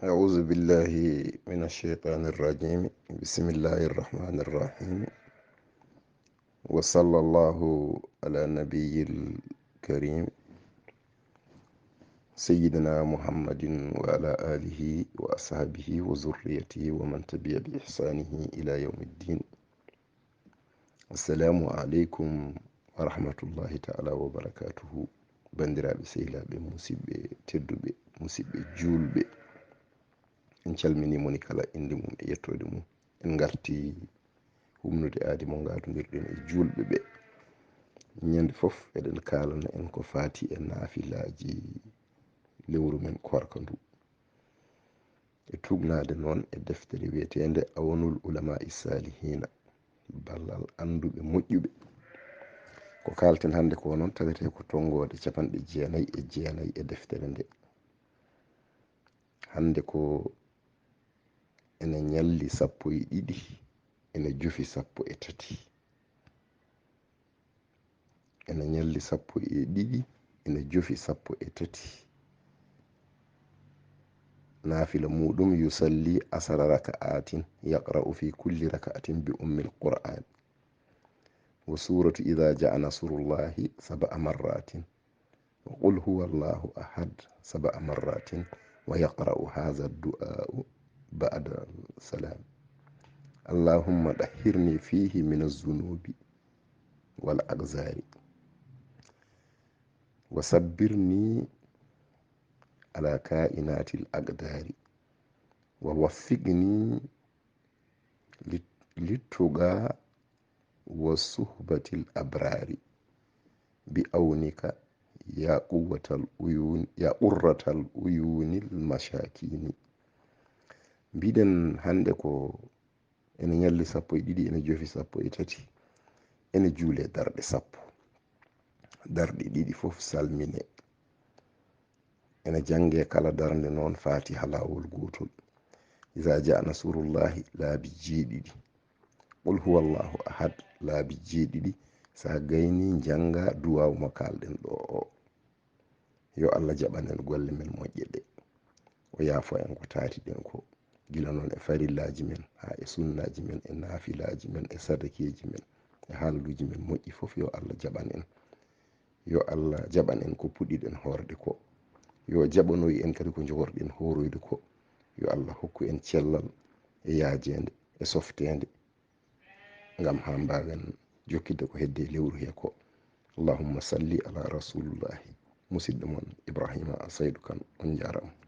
أعوذ بالله من الشيطان الرجيم. بسم الله الرحمن الرحيم. وصلى الله على النبي الكريم سيدنا محمد وعلى آله وأصحابه وذريته ومن تبع بإحسانه إلى يوم الدين. السلام عليكم ورحمة الله تعالى وبركاته. بندرابي سيلابي مسيبي تدوبي مسيبي جولبي en calmini moni kala inde mum e yettode mum. En garti humnude aadi mo gadodirɗen e julɓe ɓe ñande fof eɗen kalana en ko fati e naafilaji lewru men korka ndu e tugnade noon e deftere wiyetende awanul ulama salihina, ballal anduɓe moƴƴuɓe. ko kalten hande ko noon tawete ko tongode capanɗe jeenayyi e deftere nde. hande ko ene ñalli 12 ene jufi 13. ene ñalli 12 ene jufi 13. naafila muɗum yusalli asara raka'atin yaqra'u fi kulli raka'atin bi ummil qur'an wa suratu idha ja'a nasrullahi 7 marratin wa qul huwa allahu ahad 7 marratin wa yaqra'u hadha ad-du'a ba'da salam. allahumma dahhirni fihi min az-zunubi wal aqzari wa sabbirni ala kainatil aqdari wa waffiqni littuqa wa suhbatil abrari bi aunika ya quwwatal uyun ya qurratal uyunil mashakini. Biɗen hande ko ene ñalli 12 ene jofi 13 ene juule darɗe 10. darɗe ɗiɗi fof salmine ene jange kala darnde noon fatiha lawol gotol. iza jaa nasrullahi laabi jeeɗiɗi, qul huwa allahu ahad laabi jeeɗiɗi. sa gayni janga duwawu mo kalɗen ɗo o. yo allah jaɓanen golle men moƴƴe ɗe o yaafo en ko taati ɗen ko gila noon e farillaji men ha e sunnaji men e naafilaji men e sadakeji men e haaluji men moƴƴi fof. yo allah jaɓan en. yo allah jaɓan en ko puɗɗiɗen horde ko. yo jaɓanoyi en kadi ko jogorɗen horoyde ko. yo allah hokku en cellal e yaajede e softede ngam ha mbawen jokkidde ko hedde lewru he ko. allahumma salli ala rasulillahi. musidɗo mon Ibrahima Saydou Kane on jarama.